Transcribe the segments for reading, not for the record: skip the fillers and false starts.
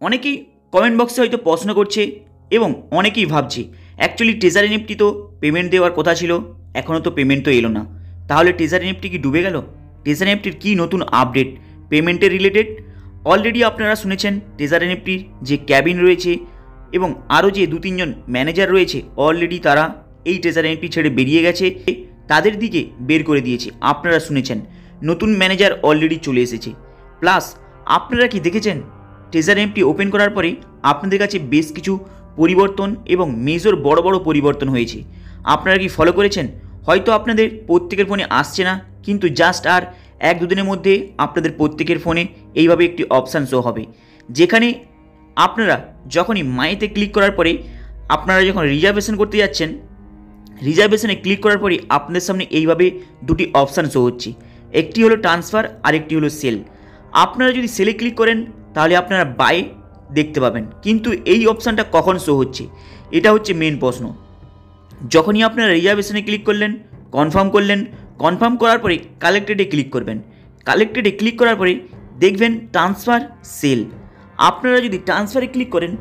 অনেকেই কমেন্ট বক্সে হয়তো প্রশ্ন করছে এবং অনেকেই ভাবছে অ্যাকচুয়ালি ট্রেজার এনএফটি তো পেমেন্ট দেওয়ার কথা ছিল, এখনও তো পেমেন্ট তো এলো না, তাহলে ট্রেজার এনএফটি কি ডুবে গেল? ট্রেজার এনএফটির কী নতুন আপডেট পেমেন্টের রিলেটেড? অলরেডি আপনারা শুনেছেন ট্রেজার এনএফটির যে ক্যাবিন রয়েছে এবং আরও যে 2-3 জন ম্যানেজার রয়েছে অলরেডি তারা এই ট্রেজার এনএফটি ছেড়ে বেরিয়ে গেছে, তাদের দিকে বের করে দিয়েছে। আপনারা শুনেছেন নতুন ম্যানেজার অলরেডি চলে এসেছে। প্লাস আপনারা কি দেখেছেন ট্রেজার এনএফটি ওপেন করার পরে আপনাদের কাছে বেশ কিছু পরিবর্তন এবং মেজর বড় বড় পরিবর্তন হয়েছে। আপনারা কি ফলো করেছেন? হয়তো আপনাদের প্রত্যেকের ফোনে আসছে না, কিন্তু জাস্ট আর 1-2 দিনের মধ্যে আপনাদের প্রত্যেকের ফোনে এইভাবে একটি অপশান শো হবে, যেখানে আপনারা যখনই মাইতে ক্লিক করার পরে আপনারা যখন রিজার্ভেশন করতে যাচ্ছেন, রিজার্ভেশনে ক্লিক করার পরে আপনাদের সামনে এইভাবে দুটি অপশান শো হচ্ছে, একটি হলো ট্রান্সফার আর একটি হলো সেল। আপনারা যদি সেলে ক্লিক করেন তাহলে আপনারা বাই দেখতে পাবেন, কিন্তু এই অপশানটা কখন শো হচ্ছে এটা হচ্ছে মেন প্রশ্ন। যখনই আপনারা রিজার্ভেশনে ক্লিক করলেন, কনফার্ম করার পরে কালেক্টেডে ক্লিক করবেন। কালেক্টেডে ক্লিক করার পরে দেখবেন ট্রান্সফার সেল। আপনারা যদি ট্রান্সফারে ক্লিক করেন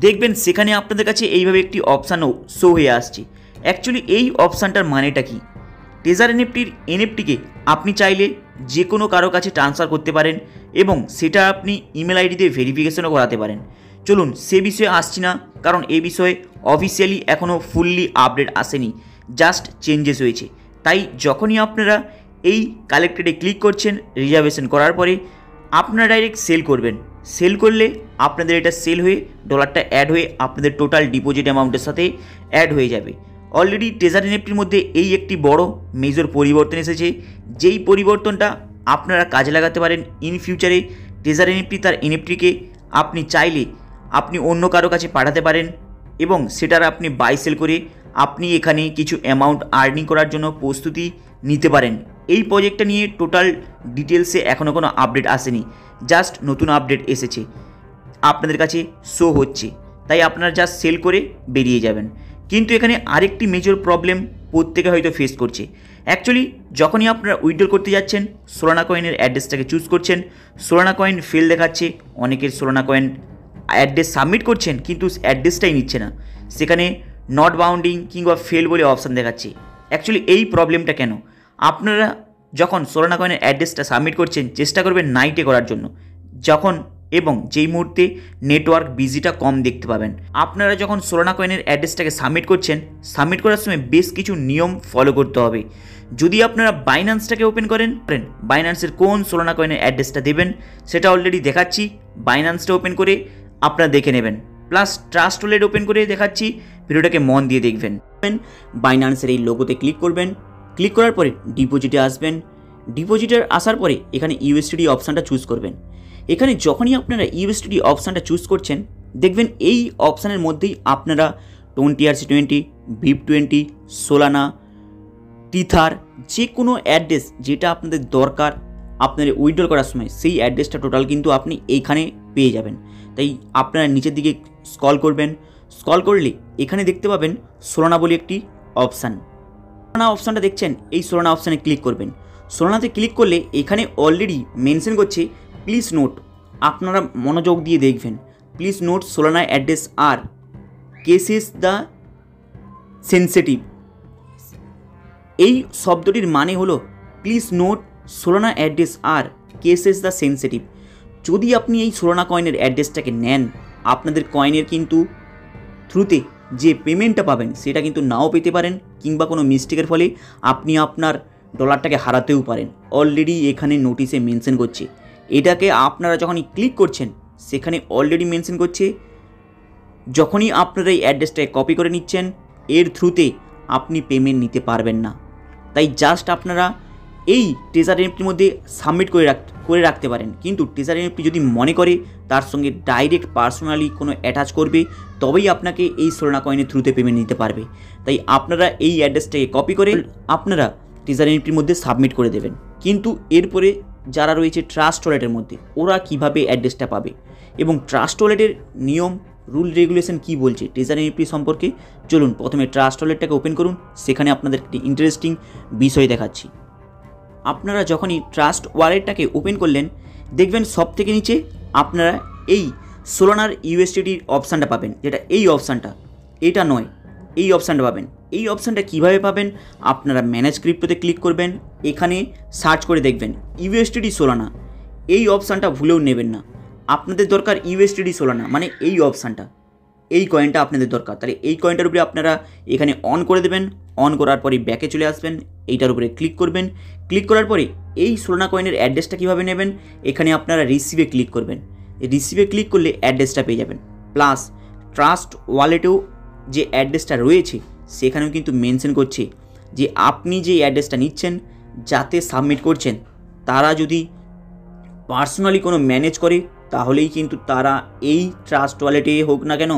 দেখবেন সেখানে আপনাদের কাছে এইভাবে একটি অপশানও শো হয়ে আসছে। অ্যাকচুয়ালি এই অপশানটার মানেটা কি? ট্রেজার এনএফটির এনএফটিকে আপনি চাইলে যে কোনো কারো কাছে ট্রান্সফার করতে পারেন এবং সেটা আপনি ইমেল আইডি দিয়ে ভেরিফিকেশনও করাতে পারেন। চলুন সে বিষয়ে আসছি না, কারণ এই বিষয়ে অফিসিয়ালি এখনও ফুললি আপডেট আসেনি, জাস্ট চেঞ্জেস হয়েছে। তাই যখনই আপনারা এই কালেক্টেডে ক্লিক করছেন রিজার্ভেশন করার পরে আপনারা ডাইরেক্ট সেল করবেন। সেল করলে আপনাদের এটা সেল হয়ে ডলারটা অ্যাড হয়ে আপনাদের টোটাল ডিপোজিট অ্যামাউন্টের সাথে অ্যাড হয়ে যাবে। অলরেডি ট্রেজার এনএফটির মধ্যে এই একটি বড় মেজর পরিবর্তন এসেছে, যেই পরিবর্তনটা আপনারা কাজে লাগাতে পারেন ইন ফিউচারে। ট্রেজার এনএফটি তার এনএফটিকে আপনি চাইলে আপনি অন্য কারো কাছে পাঠাতে পারেন এবং সেটার আপনি বাই সেল করে আপনি এখানে কিছু অ্যামাউন্ট আর্নিং করার জন্য প্রস্তুতি নিতে পারেন। এই প্রজেক্টটা নিয়ে টোটাল ডিটেলসে এখনও কোনো আপডেট আসেনি, জাস্ট নতুন আপডেট এসেছে, আপনাদের কাছে শো হচ্ছে, তাই আপনারা জাস্ট সেল করে বেরিয়ে যাবেন। কিন্তু এখানে আরেকটি মেজর প্রবলেম প্রত্যেকে হয়তো ফেস করছে। অ্যাকচুয়ালি যখনই আপনারা উইথড্র করতে যাচ্ছেন সোলানা কয়েনের অ্যাড্রেসটাকে চুজ করছেন, সোলানা কয়েন ফেল দেখাচ্ছে, অনেকের সোলানা কয়েন অ্যাড্রেস সাবমিট করছেন কিন্তু অ্যাড্রেসটাই নিচ্ছে না, সেখানে নট বাউন্ডিং কিংবা ফেল বলে অপশান দেখাচ্ছে। অ্যাকচুয়ালি এই প্রবলেমটা কেন? আপনারা যখন সোলানা কয়েনের অ্যাড্রেসটা সাবমিট করছেন চেষ্টা করবেন নাইটে করার জন্য, যখন এবং যেই মুহূর্তে নেটওয়ার্ক বিজিটা কম দেখতে পাবেন। আপনারা যখন সোলানা কয়েনের অ্যাড্রেসটাকে সাবমিট করছেন, সাবমিট করার সময় বেশ কিছু নিয়ম ফলো করতে হবে। যদি আপনারা বাইন্যান্সটাকে ওপেন করেন, বাইন্যান্সের কোন সোলানা কয়েনের অ্যাড্রেসটা দেবেন সেটা অলরেডি দেখাচ্ছি, বাইন্যান্সটা ওপেন করে আপনারা দেখে নেবেন। প্লাস ট্রাস্ট ওয়ালেট ওপেন করে দেখাচ্ছি, ভিডিওটাকে মন দিয়ে দেখবেন। বাইন্যান্সের এই লোগোতে ক্লিক করবেন, ক্লিক করার পরে ডিপোজিটে আসবেন, ডিপোজিটের আসার পরে এখানে ইউএসডিটি অপশানটা চুজ করবেন। এখানে যখনই আপনারা ইউএসডিটি অপশানটা চুজ করছেন দেখবেন এই অপশানের মধ্যেই আপনারা 20RC20, BIP20, সোলানা, টিথার যে কোনো অ্যাড্রেস যেটা আপনাদের দরকার আপনাদের উইথড্র করার সময় সেই অ্যাড্রেসটা টোটাল কিন্তু আপনি এইখানে পেয়ে যাবেন। তাই আপনারা নিচের দিকে স্ক্রল করবেন, স্ক্রল করলে এখানে দেখতে পাবেন সোলানা বলে একটি অপশান। সোলানা অপশানটা দেখছেন, এই সোলানা অপশানে ক্লিক করবেন। সোলানাতে ক্লিক করলে এখানে অলরেডি মেনশন করছে প্লিজ নোট, আপনারা মনোযোগ দিয়ে দেখবেন, please note Solana address are cases the sensitive. এই শব্দটির মানে হলো please note Solana address are cases the sensitive. যদি আপনি এই সোলানা কয়েনের অ্যাড্রেসটাকে নেন আপনাদের কয়েনের কিন্তু থ্রুতে যে পেমেন্টটা পাবেন সেটা কিন্তু নাও পেতে পারেন, কিংবা কোনো মিস্টেকের ফলে আপনি আপনার ডলারটাকে হারাতেও পারেন। অলরেডি এখানে নোটিশে মেনশন করছে, এটাকে আপনারা যখনই ক্লিক করছেন সেখানে অলরেডি মেনশন করছে যখনই আপনারা এই অ্যাড্রেসটাকে কপি করে নিচ্ছেন এর থ্রুতে আপনি পেমেন্ট নিতে পারবেন না। তাই জাস্ট আপনারা এই ট্রেজার এনএফটির মধ্যে সাবমিট করে রাখতে পারেন, কিন্তু ট্রেজার এনএফটি যদি মনে করে তার সঙ্গে ডাইরেক্ট পার্সোনালি কোনো অ্যাটাচ করবে তবেই আপনাকে এই সোলানা কয়েনের থ্রুতে পেমেন্ট নিতে পারবে। তাই আপনারা এই অ্যাড্রেসটাকে কপি করে আপনারা ট্রেজার এনএফটির মধ্যে সাবমিট করে দেবেন। কিন্তু এরপরে যারা রয়েছে ট্রাস্ট ওয়ালেটের মধ্যে ওরা কিভাবে অ্যাড্রেসটা পাবে এবং ট্রাস্ট ওয়ালেটের নিয়ম রুল রেগুলেশন কি বলছে ট্রেজার এনএফটি সম্পর্কে, চলুন প্রথমে ট্রাস্ট ওয়ালেটটাকে ওপেন করুন। সেখানে আপনাদের একটি ইন্টারেস্টিং বিষয় দেখাচ্ছি। আপনারা যখনই ট্রাস্ট ওয়ালেটটাকে ওপেন করলেন দেখবেন সব থেকে নিচে আপনারা এই সোলানার ইউএসডিটির অপশানটা পাবেন, যেটা এই অপশানটা, এটা নয়, এই অপশানটা পাবেন। এই অপশানটা কীভাবে পাবেন? আপনারা ম্যানেজ ক্রিপ্টোতে ক্লিক করবেন, এখানে সার্চ করে দেখবেন ইউএসডিটি সোলানা। এই অপশানটা ভুলেও নেবেন না, আপনাদের দরকার ইউএসডিটি সোলানা, মানে এই অপশানটা, এই কয়েনটা আপনাদের দরকার। তাহলে এই কয়েনটার উপরে আপনারা এখানে অন করে দেবেন, অন করার পরে ব্যাকে চলে আসবেন, এইটার উপরে ক্লিক করবেন। ক্লিক করার পরে এই সোলানা কয়েনের অ্যাড্রেসটা কীভাবে নেবেন? এখানে আপনারা রিসিভে ক্লিক করবেন, রিসিভে ক্লিক করলে অ্যাড্রেসটা পেয়ে যাবেন। প্লাস ট্রাস্ট ওয়ালেটেও যে অ্যাড্রেসটা রয়েছে সেখানেও কিন্তু মেনশন করছে যে আপনি যে অ্যাড্রেসটা নিচ্ছেন, যাতে সাবমিট করছেন, তারা যদি পার্সোনালি কোনো ম্যানেজ করে তাহলেই কিন্তু তারা এই ট্রাস্ট ওয়ালেটে হোক না কেন,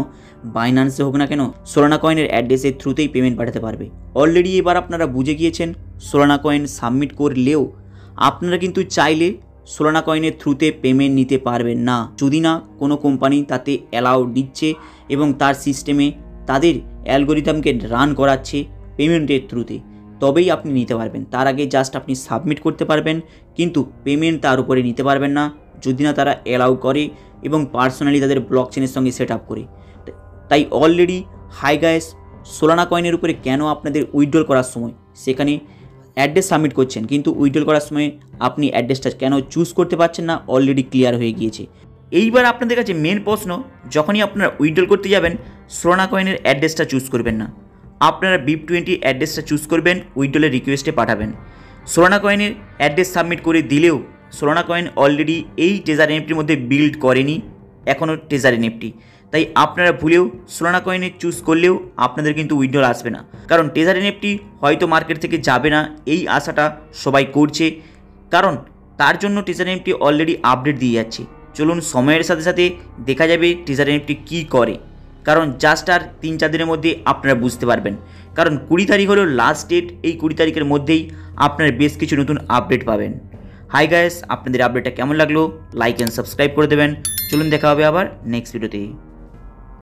বাইন্যান্সে হোক না কেন, সোলানা কয়েনের অ্যাড্রেসের থ্রুতেই পেমেন্ট পাঠাতে পারবে। অলরেডি এবার আপনারা বুঝে গিয়েছেন সোলানা কয়েন সাবমিট করলেও আপনারা কিন্তু চাইলে সোলানা কয়েনের থ্রুতে পেমেন্ট নিতে পারবেন না, যদি না কোনো কোম্পানি তাতে অ্যালাউ দিচ্ছে এবং তার সিস্টেমে তাদের অ্যালগোরিদমকে রান করাচ্ছে পেমেন্টের থ্রুতে, তবেই আপনি নিতে পারবেন। তার আগে জাস্ট আপনি সাবমিট করতে পারবেন, কিন্তু পেমেন্ট তার উপরে নিতে পারবেন না যদি না তারা অ্যালাউ করে এবং পার্সোনালি তাদের ব্লকচেনের সঙ্গে সেট আপ করে। তাই অলরেডি হাই গাইস, সোলানা কয়েনের উপরে কেন আপনাদের উইথড্রল করার সময় সেখানে অ্যাড্রেস সাবমিট করছেন, কিন্তু উইথড্রল করার সময় আপনি অ্যাড্রেসটা কেন চুজ করতে পারছেন না, অলরেডি ক্লিয়ার হয়ে গিয়েছে। এইবার আপনাদের কাছে মেন প্রশ্ন, যখনই আপনারা উইথড্রল করতে যাবেন সোলানা কয়েনের অ্যাড্রেসটা চুজ করবেন না, আপনারা BIP20 অ্যাড্রেসটা চুজ করবেন, উইথড্রলের রিকোয়েস্টে পাঠাবেন। সোলানা কয়েনের অ্যাড্রেস সাবমিট করে দিলেও সোলানা কয়েন অলরেডি এই ট্রেজার এনএফটির মধ্যে বিল্ড করেনি এখনও ট্রেজার এনএফটি, তাই আপনারা ভুলেও সোলানা কয়েনে চুজ করলেও আপনাদের কিন্তু উইথড্রল আসবে না, কারণ ট্রেজার এনএফটি হয়তো মার্কেট থেকে যাবে না এই আশাটা সবাই করছে, কারণ তার জন্য ট্রেজার এনএফটি অলরেডি আপডেট দিয়ে যাচ্ছে। চলুন সময়ের সাথে সাথে দেখা যাবে ট্রেজার এনএফটি কী করে, কারণ জাস্ট আর 3-4 দিনের মধ্যে আপনারা বুঝতে পারবেন, কারণ 20 তারিখ হলো লাস্ট ডেট, এই 20 তারিখের মধ্যেই আপনারা বেশ কিছু নতুন আপডেট পাবেন। হাই গাইস, আপনাদের আপডেটটা কেমন লাগলো লাইক অ্যান্ড সাবস্ক্রাইব করে দেবেন। চলুন দেখা হবে আবার নেক্সট ভিডিওতে।